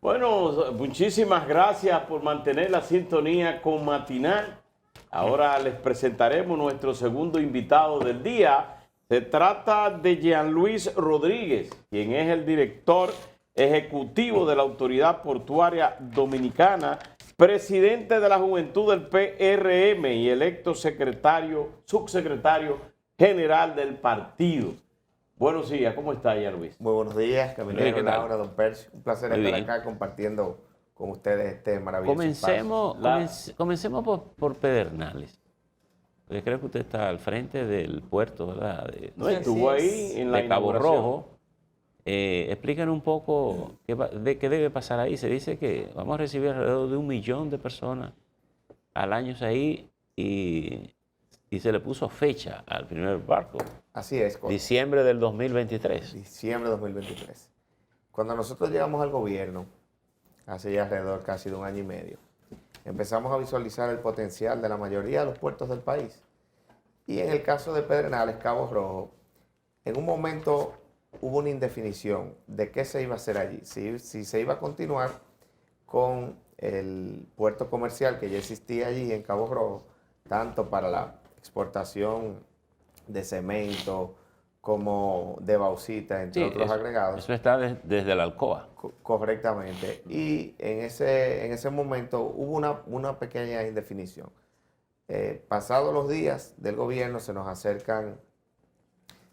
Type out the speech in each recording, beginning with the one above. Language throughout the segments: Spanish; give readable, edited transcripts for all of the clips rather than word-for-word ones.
Bueno, muchísimas gracias por mantener la sintonía con Matinal. Ahora les presentaremos nuestro segundo invitado del día. Se trata de Jean Luis Rodríguez, quien es el director ejecutivo de la Autoridad Portuaria Dominicana, presidente de la Juventud del PRM y electo subsecretario general del partido. Buenos días, ¿cómo está, Jean Luis? Muy buenos días, Caminero, Laura, don Percio. Un placer estar acá compartiendo con ustedes este maravilloso espacio. Comencemos por Pedernales. Porque creo que usted está al frente del puerto, ¿verdad? No, estuvo ahí en la de Cabo inauguración. Rojo. Explícanos un qué debe pasar ahí. Se dice que vamos a recibir alrededor de 1 millón de personas al año ahí y se le puso fecha al primer barco. Así es. Diciembre del 2023. Diciembre de 2023. Cuando nosotros llegamos al gobierno, hace ya alrededor casi de 1 año y medio, empezamos a visualizar el potencial de la mayoría de los puertos del país. Y en el caso de Pedernales, Cabo Rojo, en un momento hubo una indefinición de qué se iba a hacer allí. Si se iba a continuar con el puerto comercial que ya existía allí en Cabo Rojo, tanto para la exportación de cemento como de bauxita, entre otros agregados. Eso está desde la Alcoa. Correctamente. Y en ese momento hubo una pequeña indefinición. Pasados los días del gobierno se nos acercan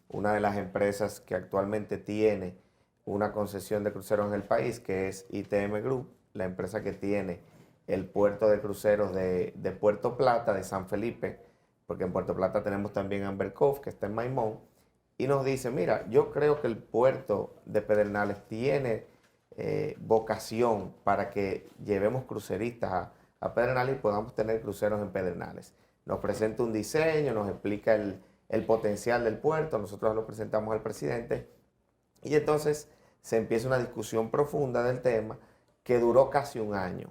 una de las empresas que actualmente tiene una concesión de cruceros en el país, que es ITM Group, la empresa que tiene el puerto de cruceros de Puerto Plata, de San Felipe, porque en Puerto Plata tenemos también Amber Cove, que está en Maimón, y nos dice, mira, yo creo que el puerto de Pedernales tiene vocación para que llevemos cruceristas a Pedernales y podamos tener cruceros en Pedernales. Nos presenta un diseño, nos explica el potencial del puerto, nosotros lo presentamos al presidente, y entonces se empieza una discusión profunda del tema que duró casi 1 año,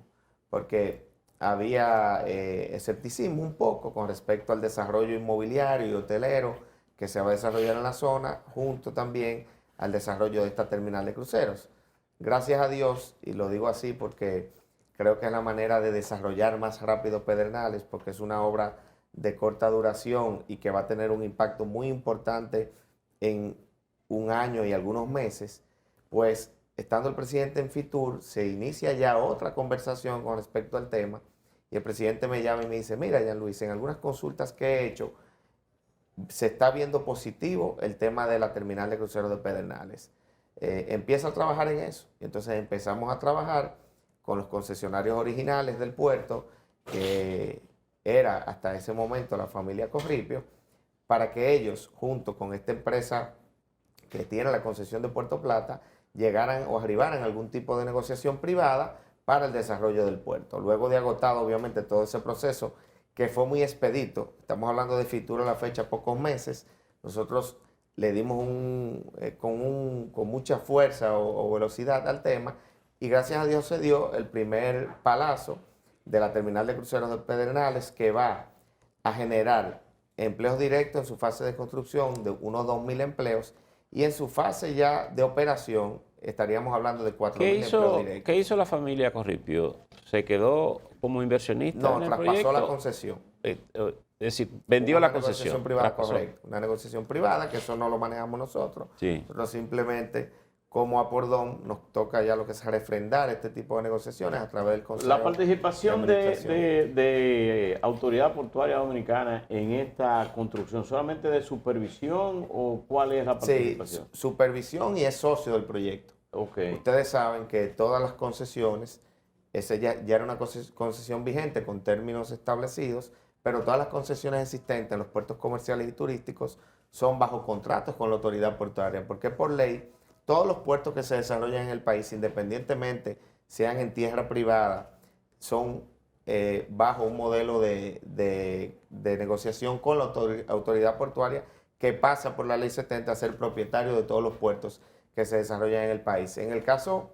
porque había escepticismo un poco con respecto al desarrollo inmobiliario y hotelero que se va a desarrollar en la zona, junto también al desarrollo de esta terminal de cruceros. Gracias a Dios, y lo digo así porque creo que es la manera de desarrollar más rápido Pedernales, porque es una obra de corta duración y que va a tener un impacto muy importante en 1 año y algunos meses, pues estando el presidente en Fitur, se inicia ya otra conversación con respecto al tema, y el presidente me llama y me dice, mira, Jean Luis, en algunas consultas que he hecho, se está viendo positivo el tema de la terminal de cruceros de Pedernales. Empieza a trabajar en eso, y entonces empezamos a trabajar con los concesionarios originales del puerto, que era hasta ese momento la familia Corripio, para que ellos, junto con esta empresa que tiene la concesión de Puerto Plata, llegaran o arribaran a algún tipo de negociación privada para el desarrollo del puerto. Luego de agotado, obviamente, todo ese proceso, que fue muy expedito, estamos hablando de Fitur a la fecha, pocos meses, nosotros le dimos con mucha fuerza o velocidad al tema, y gracias a Dios se dio el primer palazo de la terminal de cruceros de Pedernales, que va a generar empleos directos en su fase de construcción de unos 2.000 empleos, y en su fase ya de operación estaríamos hablando de 4.000 empleos directos. ¿Qué hizo la familia Corripio? ¿Se quedó como inversionista No, en el traspasó proyecto? la concesión. Es decir, vendió la concesión. Una negociación privada, correcto. Una negociación privada, que eso no lo manejamos nosotros. Sí. Nosotros simplemente, como Apordón, nos toca ya lo que es refrendar este tipo de negociaciones a través del Consejo. La participación de Autoridad Portuaria Dominicana en esta construcción, ¿solamente de supervisión o cuál es la participación? Sí, supervisión, y es socio del proyecto. Okay. Ustedes saben que todas las concesiones, esa ya era una concesión vigente con términos establecidos, pero todas las concesiones existentes en los puertos comerciales y turísticos son bajo contratos con la autoridad portuaria, porque por ley todos los puertos que se desarrollan en el país, independientemente sean en tierra privada, son bajo un modelo de negociación con la autoridad portuaria, que pasa por la ley 70 a ser propietario de todos los puertos que se desarrollan en el país. En el caso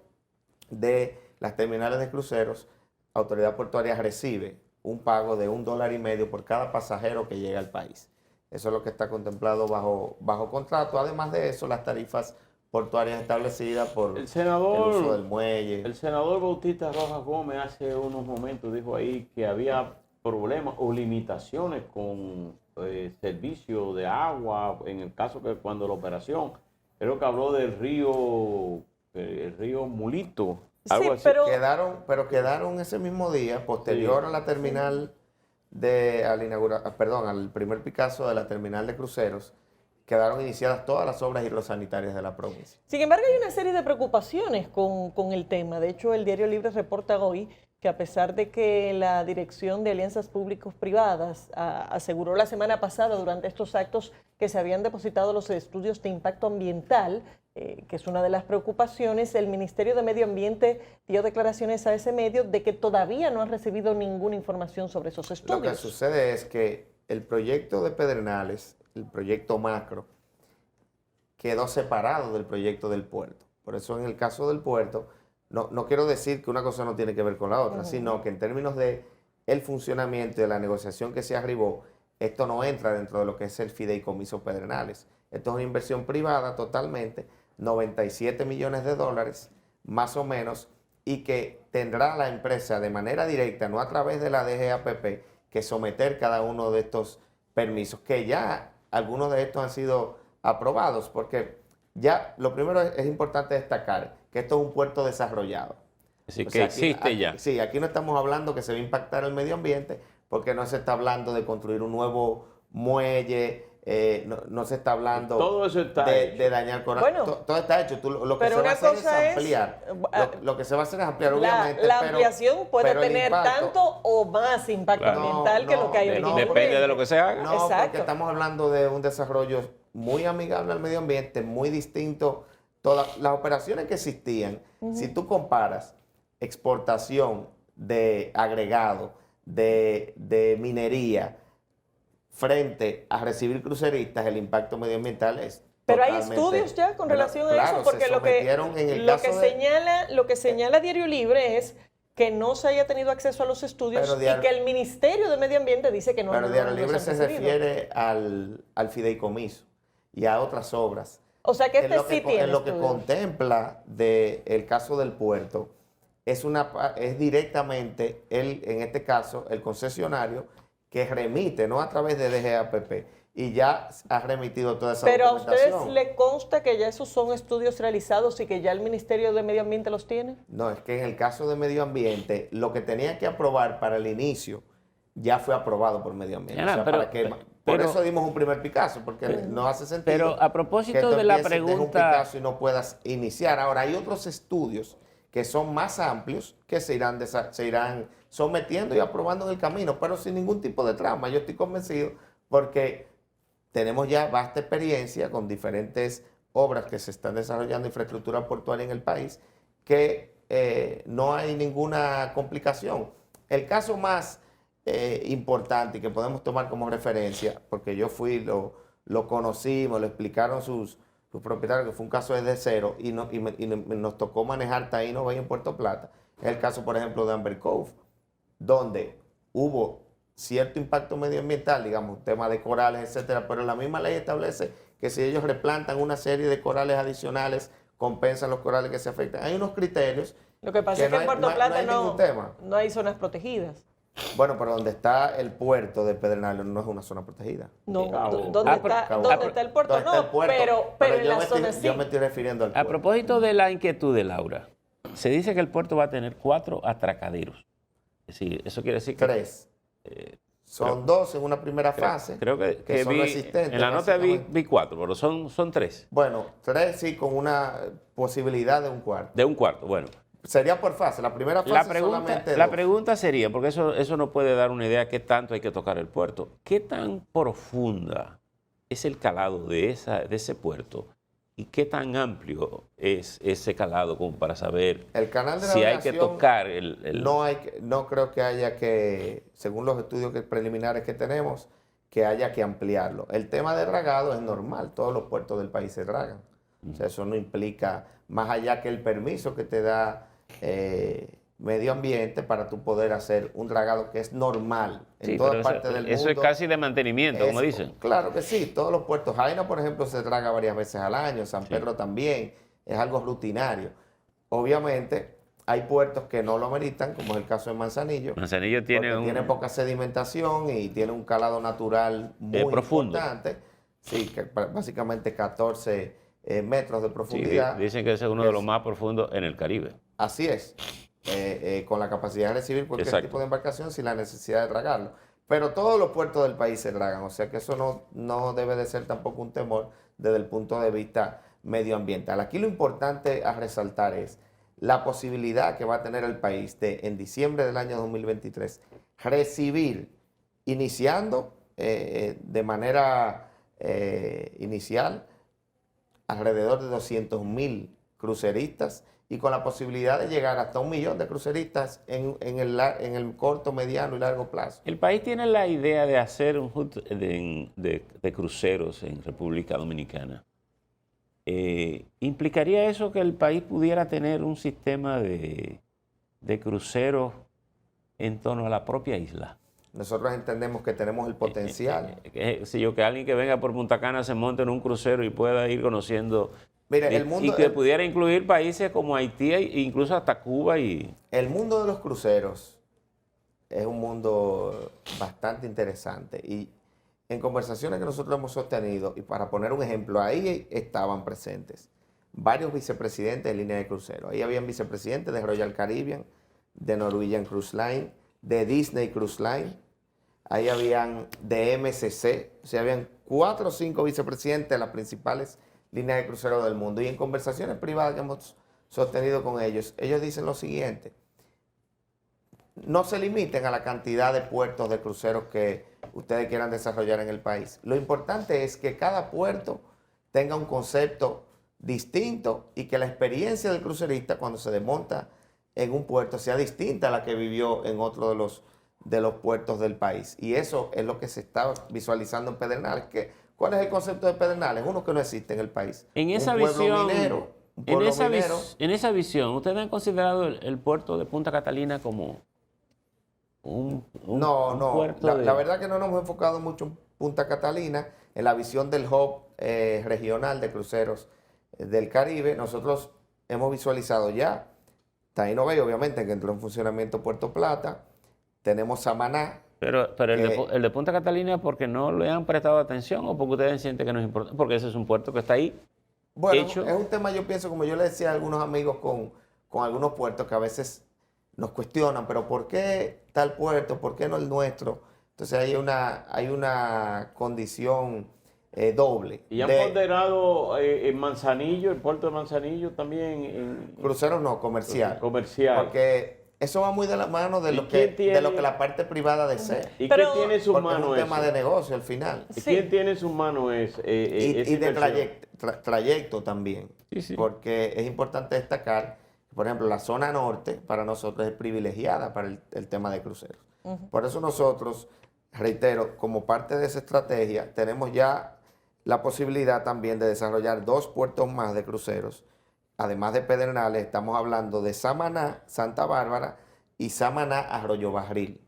de las terminales de cruceros, la autoridad portuaria recibe un pago de $1.50 por cada pasajero que llega al país. Eso es lo que está contemplado bajo contrato. Además de eso, las tarifas portuarias establecidas por El el senador, uso del muelle. el senador Bautista Rojas Gómez hace unos momentos dijo ahí que había problemas o limitaciones con servicio de agua, en el caso que cuando la operación, creo que habló del río, el río Mulito, algo así. Quedaron ese mismo día, posterior a la terminal al primer Picasso de la terminal de cruceros, quedaron iniciadas todas las obras hidrosanitarias de la provincia. Sin embargo, hay una serie de preocupaciones con el tema. De hecho, el Diario Libre reporta hoy que a pesar de que la Dirección de Alianzas Públicos-Privadas aseguró la semana pasada durante estos actos que se habían depositado los estudios de impacto ambiental, que es una de las preocupaciones, el Ministerio de Medio Ambiente dio declaraciones a ese medio de que todavía no han recibido ninguna información sobre esos estudios. Lo que sucede es que el proyecto de Pedernales, el proyecto macro, quedó separado del proyecto del puerto. Por eso en el caso del puerto, no quiero decir que una cosa no tiene que ver con la otra, sino que en términos de el funcionamiento y de la negociación que se arribó, esto no entra dentro de lo que es el fideicomiso Pedernales. Esto es una inversión privada totalmente, 97 millones de dólares, más o menos, y que tendrá la empresa de manera directa, no a través de la DGAPP, que someter cada uno de estos permisos, que ya algunos de estos han sido aprobados, porque ya lo primero es importante destacar que esto es un puerto desarrollado. Así O que sea, existe ya. Sí, aquí no estamos hablando que se va a impactar el medio ambiente, porque no se está hablando de construir un nuevo muelle, no se está hablando Todo eso está de dañar coral. Bueno, todo está hecho. Lo que pero se va a una hacer es cosa es, ampliar. Lo que se va a hacer es ampliar, La, obviamente. la pero- ampliación puede pero el tener impacto- tanto o más impacto Claro. ambiental que lo que hay originalmente. Depende de lo que se haga. No, Exacto. porque estamos hablando de un desarrollo muy amigable al medio ambiente, muy distinto. Todas las operaciones que existían, si tú comparas exportación de agregado, de minería, frente a recibir cruceristas, el impacto medioambiental es Pero hay totalmente- estudios ya con Bueno, relación a claro, eso, porque se lo que, sometieron en el caso de- lo que señala Diario Libre es que no se haya tenido acceso a los estudios Pero y Diario- que el Ministerio de Medio Ambiente dice que no. Pero no Diario los Libre han se recibido. refiere al fideicomiso y a otras obras. O sea que En este lo sí que, tiene en lo que estudios. contempla del caso del puerto, es directamente, en este caso, el concesionario que remite, no a través de DGAPP, y ya ha remitido toda esa Pero a ustedes documentación. le consta que ya esos son estudios realizados y que ya el Ministerio de Medio Ambiente los tiene. No, es que en el caso de medio ambiente, lo que tenía que aprobar para el inicio ya fue aprobado por medio ambiente. Ya, pero- por pero- eso dimos un primer Picasso, porque no hace sentido. Pero a propósito que tú de la empieces, dejes un pregunta- Picasso y no puedas iniciar. Ahora, hay otros estudios que son más amplios que se irán sometiendo y aprobando en el camino, pero sin ningún tipo de trama. Yo estoy convencido porque tenemos ya vasta experiencia con diferentes obras que se están desarrollando, infraestructura portuaria en el país, que no hay ninguna complicación. El caso más importante y que podemos tomar como referencia, porque yo fui, lo conocí, me lo explicaron sus propietarios, que fue un caso desde cero y nos tocó manejar Taíno Bay en Puerto Plata, es el caso, por ejemplo, de Amber Cove, donde hubo cierto impacto medioambiental, digamos, tema de corales, etcétera, pero la misma ley establece que si ellos replantan una serie de corales adicionales, compensan los corales que se afectan. Hay unos criterios. Lo que pasa es que en Puerto Plata hay ningún tema. no hay zonas protegidas. Bueno, pero donde está el puerto de Pedernales no es una zona protegida. No, Cabo. ¿dónde Cabo. está el puerto? ¿Dónde está el puerto? Pero en yo la me zona estoy, sí. yo me estoy refiriendo al A puerto. propósito de la inquietud de Laura, se dice que el puerto va a tener 4 atracaderos. Es decir, eso quiere decir que... 3. Son 2 en una primera fase. Creo que son vi, resistentes, en la nota básicamente. vi 4, pero son 3. Bueno, 3 sí, con una posibilidad de un cuarto. De un cuarto, bueno. Sería por fase. La primera fase solamente La 2. pregunta sería, porque eso nos puede dar una idea de qué tanto hay que tocar el puerto. ¿Qué tan profunda es el calado de ese puerto? ¿Y qué tan amplio es ese calado como para saber El canal de si hay que navegación tocar no creo que haya que, según los estudios preliminares que tenemos, que haya que ampliarlo. El tema de dragado es normal, todos los puertos del país se dragan. O sea, eso no implica, más allá que el permiso que te da medio ambiente para tú poder hacer un dragado que es normal en Sí, todas pero partes del mundo. eso es casi de mantenimiento, como Eso, dicen. Claro que sí, todos los puertos. Jaina, por ejemplo, se draga varias veces al año, San Pedro también. es algo rutinario. Obviamente, hay puertos que no lo ameritan, como es el caso de Manzanillo. Manzanillo tiene tiene poca sedimentación y tiene un calado natural muy profundo. importante. Sí, que básicamente 14 metros de Sí, profundidad. dicen que ese es uno de los más profundos en el Caribe. Así es, con la capacidad de recibir cualquier Exacto. tipo de embarcación sin la necesidad de dragarlo. Pero todos los puertos del país se dragan, o sea que eso no debe de ser tampoco un temor desde el punto de vista medioambiental. Aquí lo importante a resaltar es la posibilidad que va a tener el país de, en diciembre del año 2023, recibir, iniciando de manera inicial, alrededor de 200.000 cruceristas y con la posibilidad de llegar hasta 1 millón de cruceristas en el corto, mediano y largo plazo. El país tiene la idea de hacer un hub de cruceros en República Dominicana. ¿Implicaría eso que el país pudiera tener un sistema de cruceros en torno a la propia isla? Nosotros entendemos que tenemos el potencial. Que alguien que venga por Punta Cana se monte en un crucero y pueda ir conociendo. Mire, el mundo, y que pudiera incluir países como Haití e incluso hasta Cuba. El mundo de los cruceros es un mundo bastante interesante y en conversaciones que nosotros hemos sostenido, y para poner un ejemplo, ahí estaban presentes varios vicepresidentes de línea de crucero. Ahí habían vicepresidentes de Royal Caribbean, de Norwegian Cruise Line, de Disney Cruise Line. Ahí habían de MSC, o sea, habían 4 o 5 vicepresidentes de las principales líneas de crucero del mundo. Y en conversaciones privadas que hemos sostenido con ellos, ellos dicen lo siguiente: no se limiten a la cantidad de puertos de cruceros que ustedes quieran desarrollar en el país. Lo importante es que cada puerto tenga un concepto distinto y que la experiencia del crucerista cuando se desmonta en un puerto sea distinta a la que vivió en otro de los puertos del país. Y eso es lo que se está visualizando en Pedernales. ¿Cuál es el concepto de Pedernales? Uno que no existe en el país. En esa un pueblo visión, minero, un pueblo minero. En esa visión, ¿ustedes han considerado el puerto de Punta Catalina como un puerto la verdad que no nos hemos enfocado mucho en Punta Catalina, en la visión del hub regional de cruceros del Caribe. Nosotros hemos visualizado ya Taino Bay, obviamente, que entró en funcionamiento Puerto Plata. Tenemos Samaná. Pero el de Punta Catalina, ¿porque no le han prestado atención o porque ustedes sienten que no es importante? Porque ese es un puerto que está ahí. Bueno, hecho. Es un tema, yo pienso, como yo le decía a algunos amigos con algunos puertos que a veces nos cuestionan, pero ¿por qué tal puerto? ¿Por qué no el nuestro? Entonces hay una condición doble. ¿Y han ponderado en Manzanillo, el puerto de Manzanillo también? Cruceros no, comercial. Comercial. Porque eso va muy de la mano de lo que la parte privada desea. ¿Y qué tiene en sus Porque manos es un tema eso? de negocio al final. ¿Y quién tiene en sus manos eso? Y de trayecto también. Sí, sí. Porque es importante destacar, por ejemplo, la zona norte para nosotros es privilegiada para el tema de cruceros. Por eso nosotros, reitero, como parte de esa estrategia, tenemos ya la posibilidad también de desarrollar 2 puertos más de cruceros. Además de Pedernales, estamos hablando de Samaná, Santa Bárbara y Samaná, Arroyo Barril.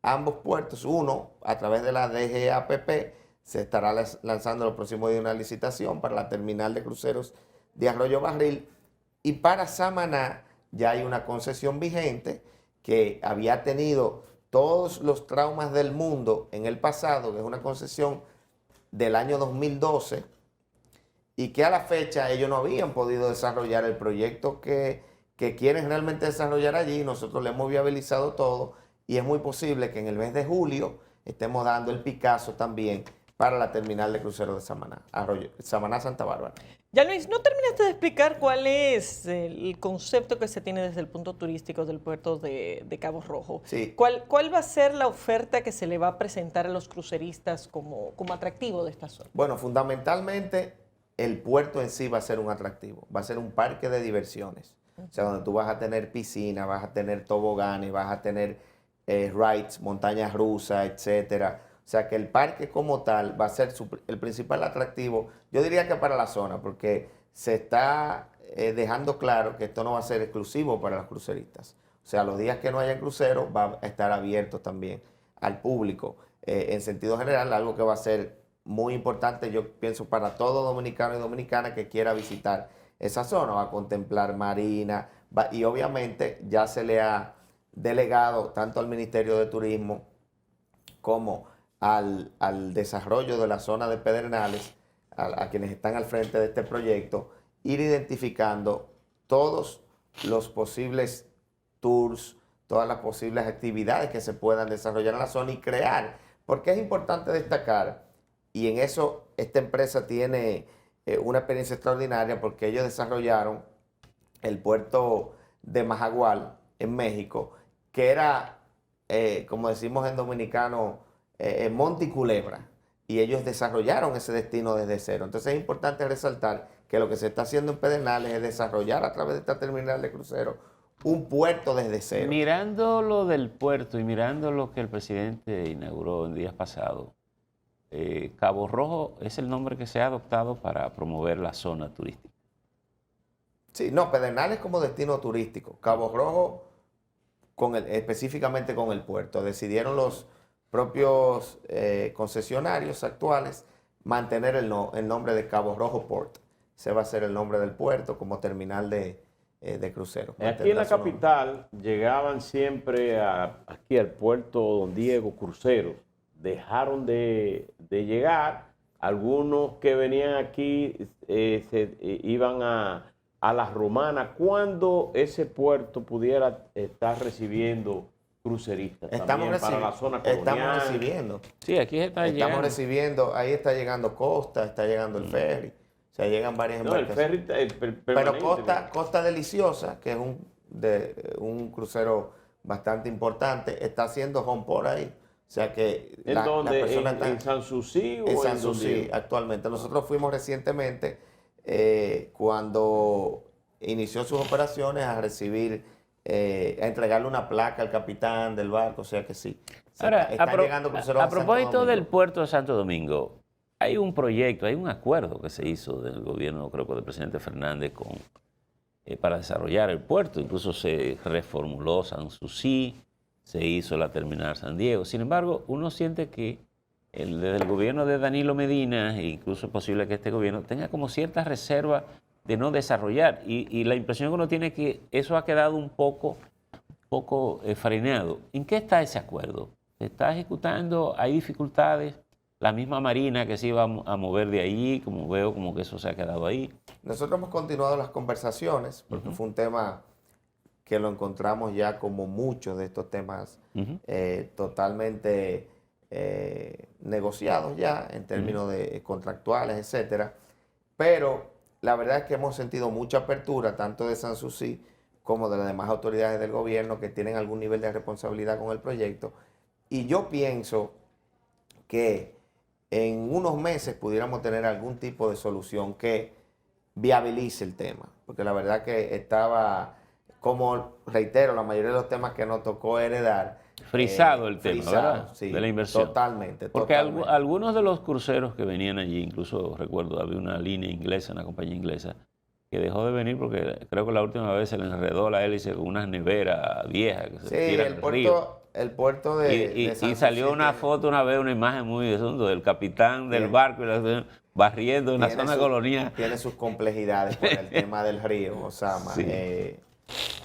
Ambos puertos, uno a través de la DGAPP, se estará lanzando los próximos días una licitación para la terminal de cruceros de Arroyo Barril. Y para Samaná ya hay una concesión vigente que había tenido todos los traumas del mundo en el pasado, que es una concesión del año 2012, y que a la fecha ellos no habían podido desarrollar el proyecto que quieren realmente desarrollar allí. Nosotros le hemos viabilizado todo y es muy posible que en el mes de julio estemos dando el Picasso también para la terminal de cruceros de Samaná, Samaná, Santa Bárbara. Ya Luis, ¿no terminaste de explicar cuál es el concepto que se tiene desde el punto turístico del puerto de Cabo Rojo? Sí. ¿Cuál va a ser la oferta que se le va a presentar a los cruceristas como atractivo de esta zona? Bueno, fundamentalmente el puerto en sí va a ser un atractivo, va a ser un parque de diversiones. O sea, donde tú vas a tener piscina, vas a tener toboganes, vas a tener rides, montañas rusas, etcétera. O sea, que el parque como tal va a ser el principal atractivo, yo diría que para la zona, porque se está dejando claro que esto no va a ser exclusivo para los cruceristas. O sea, los días que no haya crucero va a estar abierto también al público. En sentido general, algo que va a ser muy importante, yo pienso, para todo dominicano y dominicana que quiera visitar esa zona, va a contemplar marina, y obviamente ya se le ha delegado tanto al Ministerio de Turismo como al desarrollo de la zona de Pedernales, a quienes están al frente de este proyecto, ir identificando todos los posibles tours, todas las posibles actividades que se puedan desarrollar en la zona y crear, porque es importante destacar, y en eso esta empresa tiene una experiencia extraordinaria, porque ellos desarrollaron el puerto de Majagual en México, que era, como decimos en dominicano, monte y culebra, y ellos desarrollaron ese destino desde cero. Entonces es importante resaltar que lo que se está haciendo en Pedernales es desarrollar a través de esta terminal de cruceros un puerto desde cero. Mirando lo del puerto y mirando lo que el presidente inauguró en días pasados, Cabo Rojo es el nombre que se ha adoptado para promover la zona turística. Sí, no, Pedernales como destino turístico. Cabo Rojo específicamente con el puerto. Decidieron los propios concesionarios actuales mantener el nombre de Cabo Rojo Port. Ese va a ser el nombre del puerto como terminal de cruceros. Aquí en la capital llegaban siempre aquí al puerto Don Diego cruceros. Dejaron de llegar. Algunos que venían aquí iban a la Romana. ¿Cuándo ese puerto pudiera estar recibiendo cruceristas también para la zona colonial? Estamos recibiendo. Sí, aquí está llegando. Estamos recibiendo, ahí está llegando Costa, está llegando el ferry. O sea, llegan varias embarcaciones. No, el ferry Pero Costa Deliciosa, que es un crucero bastante importante, está haciendo home port ahí. O sea que ¿En dónde? ¿En Sanssouci o en en Sanssouci actualmente? Nosotros fuimos recientemente cuando inició sus operaciones a recibir, a entregarle una placa al capitán del barco, o sea que sí. Ahora, están llegando cruceros a Santo propósito Domingo. del puerto de Santo Domingo, hay un proyecto, hay un acuerdo que se hizo del gobierno, creo que del presidente Fernández, para desarrollar el puerto. Incluso se reformuló Sanssouci, se hizo la terminal San Diego. Sin embargo, uno siente que desde el gobierno de Danilo Medina, e incluso es posible que este gobierno tenga como cierta reserva de no desarrollar. Y la impresión que uno tiene es que eso ha quedado un poco frenado. ¿En qué está ese acuerdo? ¿Se está ejecutando? ¿Hay dificultades? La misma Marina que se iba a mover de allí, como veo como que eso se ha quedado ahí. Nosotros hemos continuado las conversaciones, porque fue un tema que lo encontramos ya como muchos de estos temas totalmente negociados ya en términos de contractuales, etcétera. Pero la verdad es que hemos sentido mucha apertura, tanto de Sanssouci como de las demás autoridades del gobierno que tienen algún nivel de responsabilidad con el proyecto. Y yo pienso que en unos meses pudiéramos tener algún tipo de solución que viabilice el tema. Porque la verdad que estaba, como reitero, la mayoría de los temas que nos tocó heredar. Frisado el tema, ¿verdad? Sí, de la inversión. Totalmente. Porque totalmente. algunos de los cruceros que venían allí, incluso recuerdo, había una línea inglesa, una compañía inglesa, que dejó de venir porque creo que la última vez se le enredó la hélice con unas neveras viejas que se tiran al río. El puerto de Y Sanssouci salió una foto una vez, una imagen muy de asunto del capitán del barco barriendo en la zona colonial. Tiene sus complejidades por el tema del río, Osama. Sí.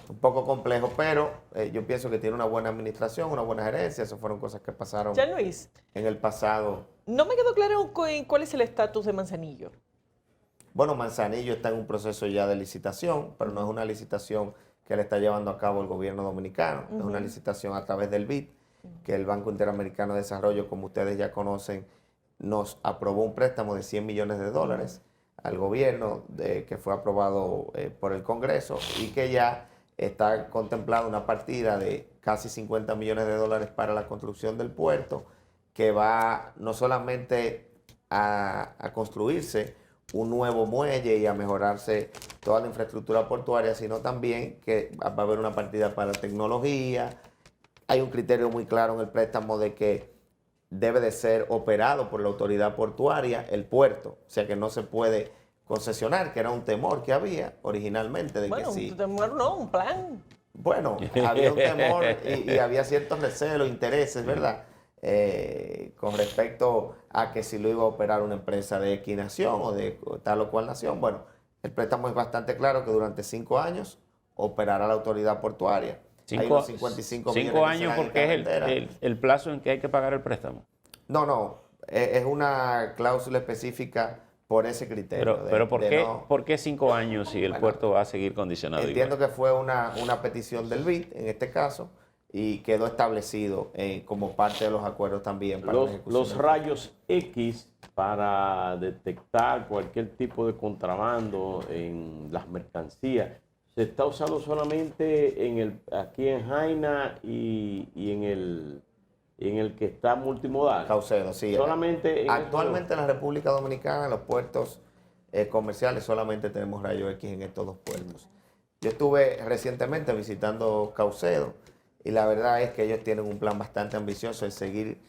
Un poco complejo, pero yo pienso que tiene una buena administración, una buena gerencia. Esas fueron cosas que pasaron Jean Luis, en el pasado. no me quedó claro cuál es el estatus de Manzanillo. Bueno, Manzanillo está en un proceso ya de licitación, pero no es una licitación que le está llevando a cabo el gobierno dominicano. Es una licitación a través del BID, que el Banco Interamericano de Desarrollo, como ustedes ya conocen, nos aprobó un préstamo de $100 millones al gobierno, que fue aprobado por el Congreso y que ya está contemplada una partida de casi $50 millones para la construcción del puerto, que va no solamente a construirse un nuevo muelle y a mejorarse toda la infraestructura portuaria, sino también que va a haber una partida para tecnología. Hay un criterio muy claro en el préstamo de que debe de ser operado por la autoridad portuaria el puerto, o sea que no se puede concesionar, que era un temor que había originalmente de que sí. Un temor no, un plan. Bueno, había un temor y había ciertos recelos, intereses, ¿verdad? Con respecto a que si lo iba a operar una empresa de X nación o de tal o cual nación. Bueno, El préstamo es bastante claro que durante 5 años operará la autoridad portuaria. Hay unos 55 millones que 5 años serán en porque es carretera. el plazo en que hay que pagar el préstamo. No, es una cláusula específica por ese criterio. Pero ¿por qué, no- ¿por qué 5 años si el Bueno, puerto va a seguir condicionado Entiendo igual? que fue una petición del BID en este caso y quedó establecido como parte de los acuerdos también para la ejecución Los del- rayos X para detectar cualquier tipo de contrabando en las mercancías se está usando solamente aquí en Jaina y en el que está multimodal. Caucedo, sí. Solamente en Actualmente en la República Dominicana, en los puertos comerciales, solamente tenemos rayos X en estos 2 puertos. Yo estuve recientemente visitando Caucedo y la verdad es que ellos tienen un plan bastante ambicioso de seguir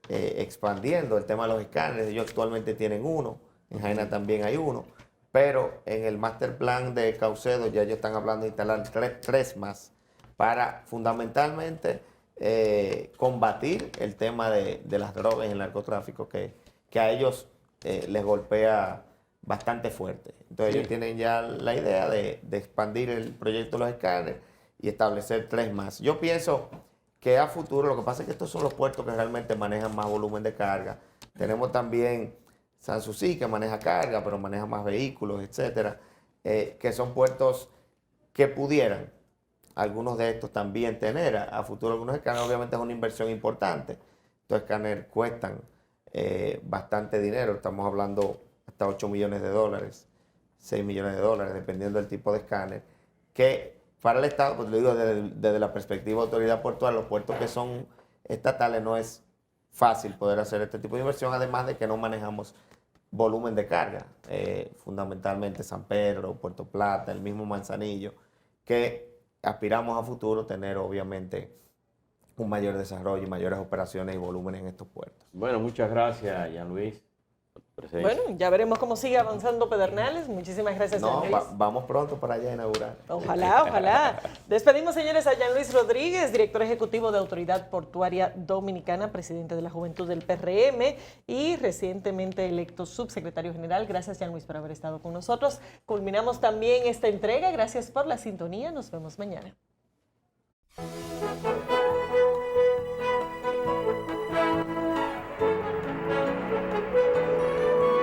expandiendo el tema de los escáneres. Ellos actualmente tienen uno, en Jaina también hay uno, pero en el master plan de Caucedo ya ellos están hablando de instalar 3 más para fundamentalmente combatir el tema de las drogas y el narcotráfico que a ellos les golpea bastante fuerte. Entonces ellos tienen ya la idea de expandir el proyecto de los escáneres y establecer 3 más. Yo pienso que a futuro, lo que pasa es que estos son los puertos que realmente manejan más volumen de carga. Tenemos también Sanssouci, que maneja carga, pero maneja más vehículos, etcétera, que son puertos que pudieran algunos de estos también tener a futuro algunos escáneres. Obviamente es una inversión importante. Estos escáneres cuestan bastante dinero, estamos hablando hasta 8 millones de dólares, 6 millones de dólares, dependiendo del tipo de escáner, que para el Estado, pues lo digo desde la perspectiva de autoridad portuaria, los puertos que son estatales no es fácil poder hacer este tipo de inversión, además de que no manejamos volumen de carga, fundamentalmente San Pedro, Puerto Plata, el mismo Manzanillo, que aspiramos a futuro tener obviamente un mayor desarrollo y mayores operaciones y volúmenes en estos puertos. Bueno, muchas gracias, Jean Luis. Bueno, ya veremos cómo sigue avanzando Pedernales. Muchísimas gracias, No, Jean Luis. vamos pronto para allá a inaugurar. Ojalá, ojalá. Despedimos, señores, a Jean Luis Rodríguez, director ejecutivo de Autoridad Portuaria Dominicana, presidente de la Juventud del PRM y recientemente electo subsecretario general. Gracias, Jean Luis, por haber estado con nosotros. Culminamos también esta entrega. Gracias por la sintonía. Nos vemos mañana.